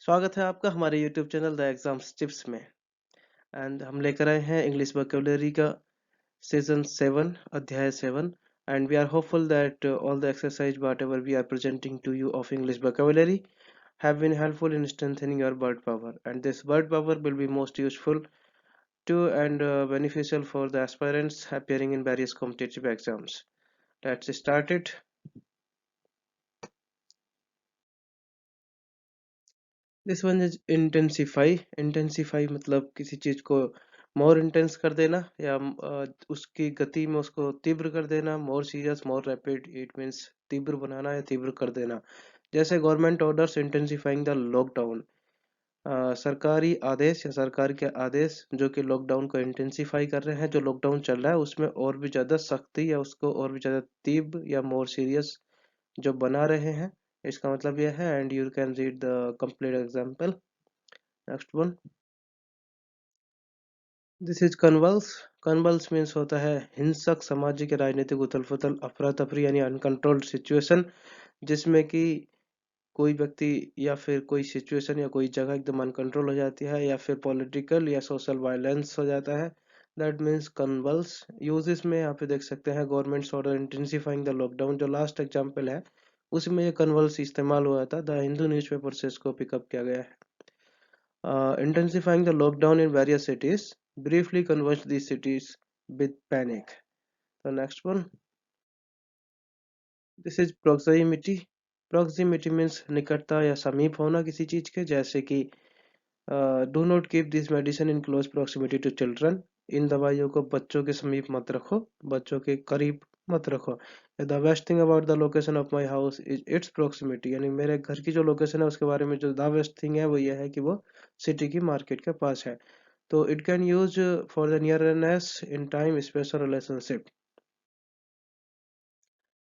स्वागत है आपका हमारे YouTube channel the exams tips में। एंड हम लेकर आए हैं इंग्लिश वोकेबलरी का सीजन 7 अध्याय 7। And we are hopeful that all the exercise whatever we are presenting to you of English vocabulary have been helpful in strengthening your word power, and this word power will be most useful to and beneficial for the aspirants appearing in various competitive exams. Let's start it. This one is intensify. Intensify मतलब किसी चीज को more intense कर देना या उसकी गति में उसको तीव्र कर देना। More serious, more rapid, it means तीव्र बनाना या तीव्र कर देना। जैसे government orders intensifying the lockdown. सरकारी आदेश या सरकार के आदेश जो कि लॉकडाउन को इंटेंसिफाई कर रहे हैं। जो लॉकडाउन चल रहा है उसमें और भी ज्यादा सख्ती या उसको और भी ज्यादा तीव्र या मोर सीरियस जो बना रहे हैं। इसका मतलब यह है। And you can read the complete example. Next one, this is convulse. Convulse means होता है हिंसक, सामाजिक या राजनीतिक उथल पुथल, अफरा तफरी यानी अनकंट्रोल्ड सिचुएशन, जिसमें कि कोई व्यक्ति या फिर कोई सिचुएशन या कोई जगह एकदम अनकंट्रोल हो जाती है या फिर पॉलिटिकल या सोशल वायलेंस हो जाता है। That means कन्वल्स। यूजेस में यहाँ पे देख सकते हैं government order intensifying the lockdown, जो लास्ट एग्जाम्पल है उसमें ये कन्वल्स इस्तेमाल हुआ था। द हिंदू न्यूज़पेपर से इसको पिकअप किया गया है। Intensifying the lockdown in various cities briefly converged these cities with panic. The next one, this is proximity. Proximity means निकटता या समीप होना किसी चीज के, जैसे कि do not keep this medicine in close proximity to children. इन दवाइयों को बच्चों के समीप मत रखो, बच्चों के करीब मत रखो। The best thing about the location of my house is it's proximity, यानी मेरे घर की जो लोकेशन है उसके बारे में जो द बेस्ट थिंग है वो यह है कि वो सिटी की मार्केट के पास है। तो it can use for the nearness in time space or relationship.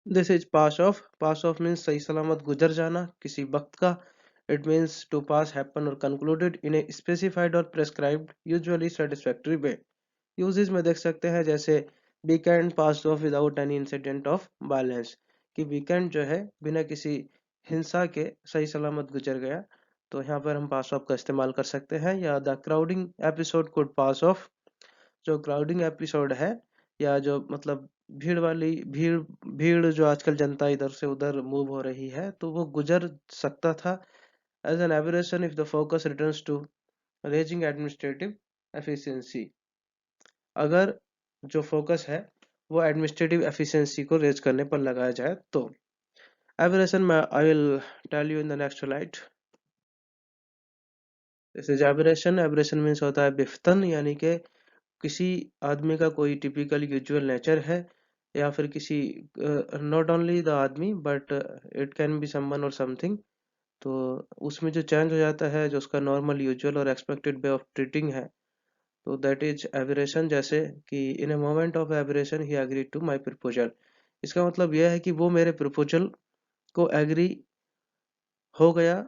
This is pass off. Pass off means सही सलामत गुजर जाना किसी वक्त का। It means to pass happen or concluded in a specified or prescribed usually satisfactory way. Usages में देख सकते हैं जैसे weekend pass off without any incident of violence, कि वीकेंड जो है बिना किसी हिंसा के सही सलामत गुजर गया। तो यहाँ पर हम पास ऑफ का इस्तेमाल कर सकते हैं। या the crowding episode could pass of. जो क्राउडिंग एपिसोड है या जो मतलब भीड़ भीड़ जो आजकल जनता इधर से उधर मूव हो रही है तो वो गुजर सकता था। As an aberration if the focus returns to raising administrative efficiency. अगर जो फोकस है वो एडमिनिस्ट्रेटिव एफिशिएंसी को रेज करने पर लगाया जाए तो। एवरेशन में I will tell you in the next slide. This is aberration. Aberration means होता है विफ्तन, यानी कि किसी आदमी का कोई टिपिकल यूजुअल नेचर है या फिर किसी नॉट ओनली द आदमी but it can be someone or something. तो उसमें जो चेंज हो जाता है जो उसका normal usual or expected way of treating है, तो दैट इज एवरेशन। जैसे कि in a moment of aberration he agree to my proposal. इसका मतलब यह है कि वो मेरे प्रपोजल को एग्री हो गया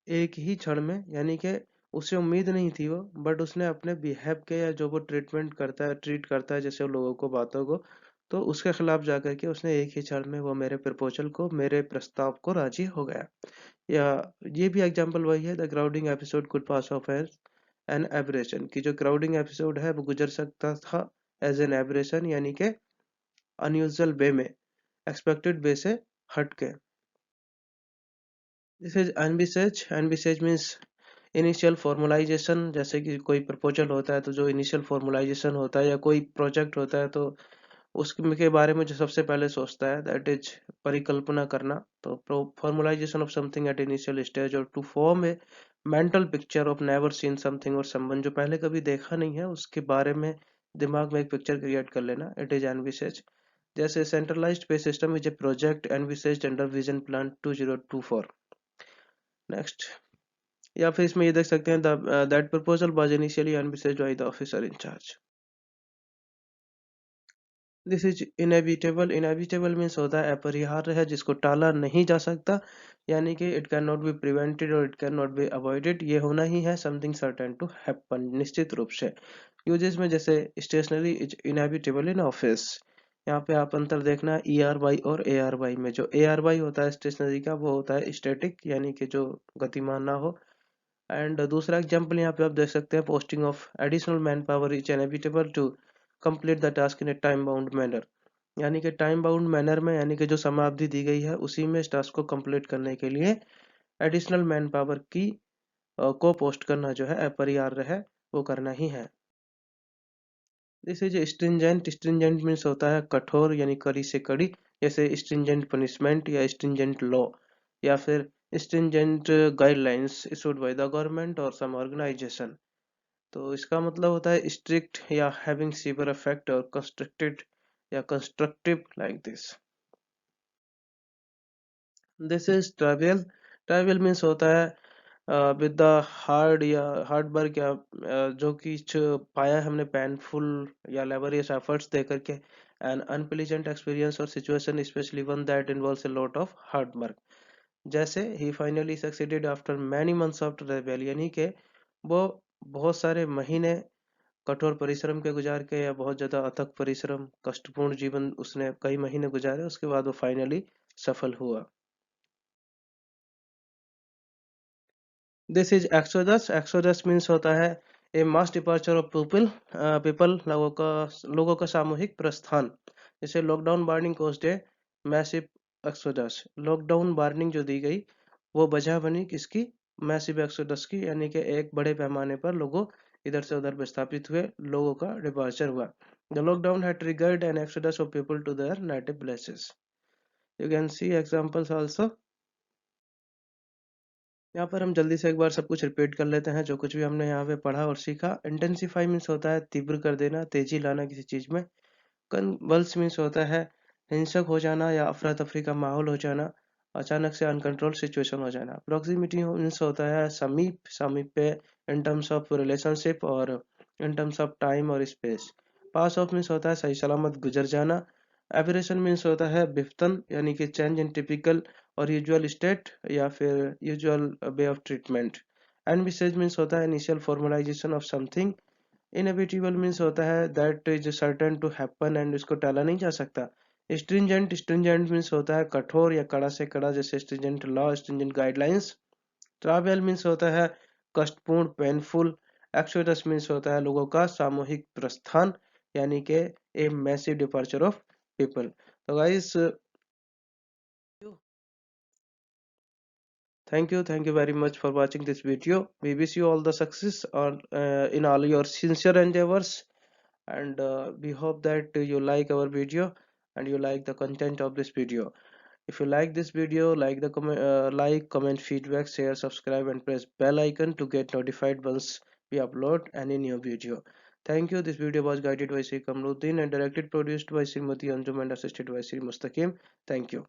एक ही क्षण में, यानी कि उसे उम्मीद नहीं थी वो, बट उसने अपने बिहेव के या जो वो ट्रीटमेंट करता है, ट्रीट करता है जैसे लोगों को, बातों को, तो उसके खिलाफ जाकर के उसने एक ही क्षण में वो मेरे प्रपोजल को, मेरे प्रस्ताव को राजी हो गया। या ये भी एग्जांपल वही है, the crowding episode could pass off as an aberration, की जो क्राउडिंग एपिसोड है वो गुजर सकता था एज एन एब्रेशन, यानी कि अनयूजुअल वे में, एक्सपेक्टेड वे से हटके। This is envisages. Envisages means initial formalisation. जैसे कि कोई प्रपोजल होता है तो जो इनिशियल फॉर्मलाइजेशन होता है या कोई प्रोजेक्ट होता है तो उसके बारे में जो सबसे पहले सोचता है दैट इज परिकल्पना करना। तो formalization of something at initial stage, or to form a mental picture of never seen something or someone, जो पहले कभी देखा नहीं है उसके बारे में दिमाग में एक पिक्चर क्रिएट कर लेना, इट इज एनविसेज। जैसे centralized pay system is a project envisaged under vision plan 2024। Next, या फिर इसमें ये देख सकते हैं that proposal was initially envisaged by the officer in charge. This is inevitable. Inevitable means होता है अपरिहार्य है, जिसको टाला नहीं जा सकता, यानी कि it can not be prevented और it can not be avoided. ये होना ही है, समथिंग सर्टेन टू हैपन, निश्चित रूप से। यूजेस में जैसे stationery is inevitable in office. यहाँ पे आप अंतर देखना ई आर वाई और ए आर वाई में। जो ए आर वाई होता है स्टेशनरी का वो होता है स्टैटिक, यानी कि जो गतिमान ना हो। एंड दूसरा एग्जाम्पल यहाँ पे आप देख सकते हैं, posting of additional man power is inevitable to complete the task in a time bound manner. यानी कि टाइम बाउंड मैनर में, यानी कि जो समाप्ति दी गई है उसी में इस टास्क को कंप्लीट करने के लिए एडिशनल मैन पावर की को पोस्ट करना जो है अपरिहार्य है, वो करना ही है। This is stringent. Stringent means होता है कठोर, यानी कड़ी से कड़ी, जैसे स्ट्रिंजेंट पनिशमेंट या स्ट्रिंजेंट लॉ, या फिर stringent guidelines issued by the government और सम ऑर्गेनाइजेशन। तो इसका मतलब होता है स्ट्रिक्ट या हैविंग सीवियर इफेक्ट, और कंस्ट्रक्टेड या constructive like this. This is trivial. Trivial means होता है विद द हार्ड या हार्ड वर्क, या जो कि पाया हमने पेनफुल या लेबरियस एफर्ट्स दे करके, एन अनप्लीजेंट एक्सपीरियंस और situation especially one that involves a lot of hard work. जैसे ही finally succeeded after many months of travel, यानी कि वो बहुत सारे महीने कठोर परिश्रम के गुजार के, या बहुत ज्यादा अथक परिश्रम कष्टपूर्ण जीवन उसने कई महीने गुजारे, उसके बाद वो फाइनली सफल हुआ। This is exodus. Exodus means होता है ए मास डिपार्चर ऑफ पीपल, लोगों का सामूहिक प्रस्थान। जैसे lockdown warning caused a massive exodus. Lockdown warning जो दी गई वो वजह बनी किसकी? मैसिव एक्सोडस की, यानी कि एक बड़े पैमाने पर लोगों इधर से उधर विस्थापित हुए, लोगों का डिपार्चर हुआ। The lockdown had triggered an exodus of people to their native places. You can see examples also. यहाँ पर हम जल्दी से एक बार सब कुछ रिपीट कर लेते हैं जो कुछ भी हमने यहाँ पे पढ़ा और सीखा। इंटेंसिफाई मीन्स होता है तीव्र कर देना, तेजी लाना किसी चीज में। कन्वल्स मीन्स होता है हिंसक हो जाना या अफरा तफरी का माहौल हो जाना, अचानक से अनकंट्रोल सिचुएशन हो जाना। प्रॉक्सिमिटी मीन्स होता है समीप, समीप पे, इन टर्म्स ऑफ रिलेशनशिप और इन टर्म्स ऑफ टाइम और स्पेस। पास ऑफ मीन्स होता है सही सलामत गुजर जाना। एबरेशन मीन्स होता है विपतन, यानी कि चेंज इन टिपिकल और यूजुअल स्टेट या फिर usual way of treatment. Envisage means होता है initial formalization of something. Inevitable means होता है that is certain to happen and इसको टाला नहीं जा सकता। स्ट्रिंजेंट। स्ट्रिंजेंट मीन्स होता है कठोर या कड़ा से कड़ा, जैसे stringent law, stringent guidelines. Travel means होता है कष्टपूर्ण, पेनफुल। एक्सोडस मीन्स होता है लोगों का सामूहिक प्रस्थान, यानी कि a massive departure of people. तो guys, thank you very much for watching this video. We wish you all the success on in all your sincere endeavors, and we hope that you like our video and you like the content of this video. If you like this video, like, comment, feedback, share, subscribe, and press bell icon to get notified once we upload any new video. Thank you. This video was guided by Sri Kamruddin and directed produced by Srimati Anjum and assisted by Sri Mustaqim. Thank you.